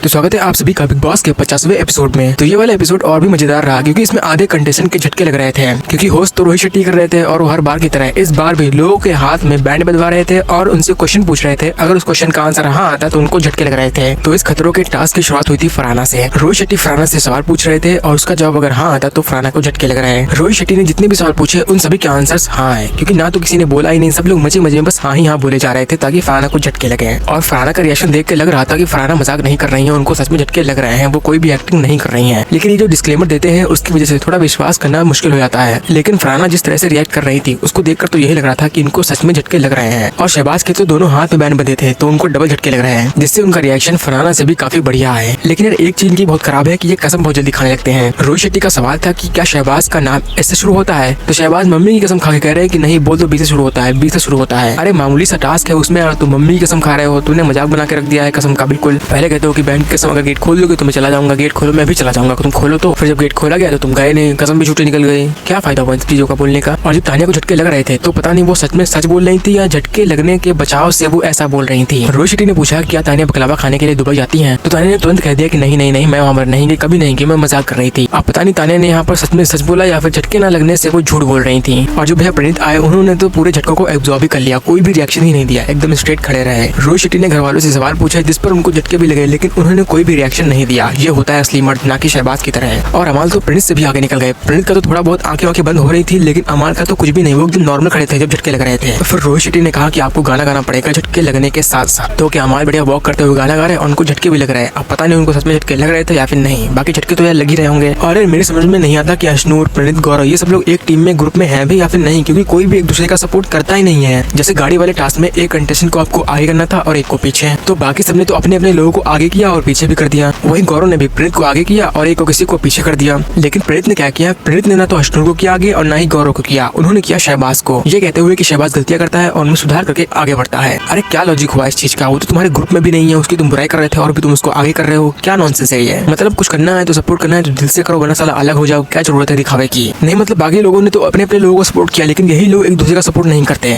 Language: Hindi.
तो स्वागत है आप सभी का बिग बॉस के 50वें एपिसोड में। तो ये वाला एपिसोड और भी मजेदार रहा क्योंकि इसमें आधे कंटेस्टेंट के झटके लग रहे थे क्योंकि होस्ट तो रोहित शेट्टी कर रहे थे और वो हर बार की तरह इस बार भी लोगों के हाथ में बैंड बजवा रहे थे और उनसे क्वेश्चन पूछ रहे थे। अगर उस क्वेश्चन का आंसर हाँ आता तो उनको झटके लग रहे थे। तो इस खतरों के टास्क की शुरुआत हुई थी फरहाना से। रोहित शेट्टी फरहाना से सवाल पूछ रहे थे और उसका जवाब अगर हाँ आता तो फरहाना को झटके लग रहे हैं। रोहित शेट्टी ने जितने भी सवाल पूछे उन सभी के आंसर्स हाँ है क्योंकि ना तो किसी ने बोला ही नहीं, सब लोग मजे मजे में बस हाँ ही हाँ बोले जा रहे थे ताकि फरहाना को झटके लगे। और फरहाना का रिएक्शन देख के लग रहा था कि फरहाना मजाक नहीं कर रही है, उनको सच में झटके लग रहे हैं, वो कोई भी एक्टिंग नहीं कर रही हैं। लेकिन ये जो डिस्क्लेमर देते हैं उसकी वजह से थोड़ा विश्वास करना मुश्किल हो जाता है। लेकिन फरहाना जिस तरह से रिएक्ट कर रही थी उसको देखकर तो यही लग रहा था कि इनको सच में झटके लग रहे हैं। और शहबाज के तो दोनों हाथ में बैंड बंधे थे तो उनको डबल झटके लग रहे हैं, जिससे उनका रिएक्शन फरहाना से भी काफी बढ़िया है। लेकिन यार एक चीज इनकी बहुत खराब है कि ये कसम बहुत जल्दी खाने लगते हैं। रोहित शेट्टी का सवाल था कि क्या शहबाज का नाम एस से शुरू होता है, तो शहबाज मम्मी की कसम खा के कह रहे हैं कि नहीं बोल, तो बी से शुरू होता है, बी से शुरू होता है। अरे मामूली सा टास्क है उसमें तुम मम्मी की कसम खा रहे हो, तूने मजाक बना के रख दिया है कसम का। बिल्कुल पहले कहते हो कि बैंक की कसम अगर गेट खोल दोगे तो मैं चला जाऊंगा, गेट खोलो मैं भी चला जाऊंगा, तुम खोलो तो। फिर जब गेट खोला गया तो तुम गए नहीं, कसम भी छूटे निकल गए। क्या फायदा हुआ इन चीजों का बोलने का। और जब तानिया को झटके लग रहे थे तो पता नहीं वो सच में सच बोल रही थी या झटके लगने के बचाव से वो ऐसा बोल रही थी। रोहित शेट्टी ने पूछा क्या तानिया बकलावा खाने के लिए दुबई जाती है, तो तानिया ने तुरंत कह दिया कि नहीं नहीं नहीं मैं वहाँ पर नहीं गई, कभी नहीं गई, मैं मजाक कर रही थी। अब पता नहीं तानिया ने यहाँ पर सच में सच बोला या फिर झटके न लगने से वो झूठ बोल रही थी। और जो भैया प्रणीत आए उन्होंने तो पूरे झटकों को एब्जॉर्ब भी कर लिया, कोई भी रिएक्शन ही नहीं दिया, एकदम स्ट्रेट खड़े रहे। रोहित शेट्टी ने घर वालों से सवाल पूछा जिस पर उनको झटके भी लगे लेकिन उन्होंने कोई भी रिएक्शन नहीं दिया। ये होता है असली मर्द, ना कि शहबाज की तरह। और अमाल तो प्रणीत से भी आगे निकल गए। प्रणीत का तो थोड़ा बहुत आंखें बंद हो रही थी लेकिन अमाल का तो कुछ भी नहीं, वो एकदम नॉर्मल खड़े थे जब झटके लग रहे थे। तो फिर रोहित शेट्टी ने कहा कि आपको गाना गाना पड़ेगा झटके लगने के साथ साथ। तो क्या अमाल बढ़िया वॉक करते हुए गाना गा रहे हैं और उनको झटके भी लग रहे हैं। अब पता नहीं उनको सच में झटके लग रहे थे या फिर नहीं, बाकी झटके तो यार लग ही रहे होंगे। और मेरी समझ में नहीं आता कि अशनूर, प्रणीत, गौरव ये सब लोग एक टीम में ग्रुप में है भी या फिर नहीं, क्योंकि कोई भी एक दूसरे का सपोर्ट करता ही नहीं है। जैसे गाड़ी वाले टास्क में एक कंटेस्टेंट को आपको आगे करना था और एक को पीछे, तो बाकी सबने तो अपने अपने लोगों को आगे किया और पीछे भी कर दिया। वही गौरव ने भी प्रणीत को आगे किया और एक को किसी को पीछे कर दिया। लेकिन प्रणीत ने क्या किया, प्रणीत ने ना तो अशनूर को किया आगे और ना ही गौरव को किया, उन्होंने किया शहबाज को, ये कहते हुए कि शहबाज गलतियां करता है और उनमें सुधार करके आगे बढ़ता है। अरे क्या लॉजिक हुआ इस चीज का, वो तो तुम्हारे ग्रुप में भी नहीं है, उसकी तुम बुराई कर रहे थे और भी तुम उसको आगे कर रहे हो, क्या नॉनसेंस है ये। मतलब कुछ करना है तो सपोर्ट करना है तो दिल से करो, वरना साला अलग हो जाओ, क्या जरूरत है दिखावे की। नहीं मतलब बाकी लोगों ने तो अपने अपने लोगों को सपोर्ट किया लेकिन यही लोग एक दूसरे का सपोर्ट नहीं करते।